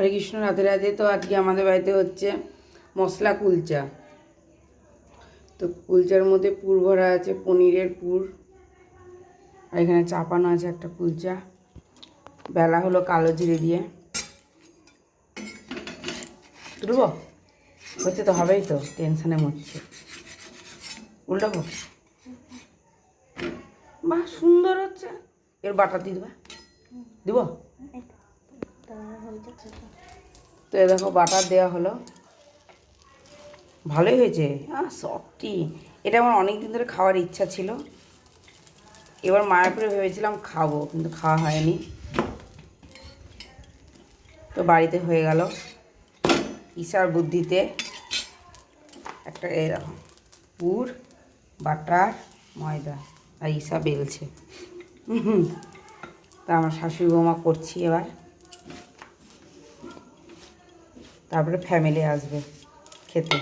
হরে কৃষ্ণ, রাধে রাধে। তো আজকে আমাদের বাড়িতে হচ্ছে মশলা কুলচা। তো কুলচার মধ্যে পুর ভরা আছে, পনিরের পুর, আর এখানে চাপানো আছে একটা কুলচা। বেলা হলো কালো জিরে দিয়ে। তুলব হচ্ছে তো, হবেই তো, টেনশানে মরছে। উল্টাবো, বাহ সুন্দর হচ্ছে। এর বাটার দিয়ে দেবা, দিব। তো এ দেখো বাটার দেওয়া হলো, ভালোই হয়েছে। সফটি। এটা আমার অনেক দিন ধরে খাওয়ার ইচ্ছা ছিল। এবার মায়াপুরে ভেবেছিলাম খাবো, কিন্তু খাওয়া হয়নি। তো বাড়িতে হয়ে গেল ঈশার বুদ্ধিতে। একটা এই দেখো পুর, বাটার, ময়দা, আর ঈশা বেলছে। তা আমার শাশুড়ি বৌমা করছি এবার। তারপরে ফ্যামিলি আসবে খেতে।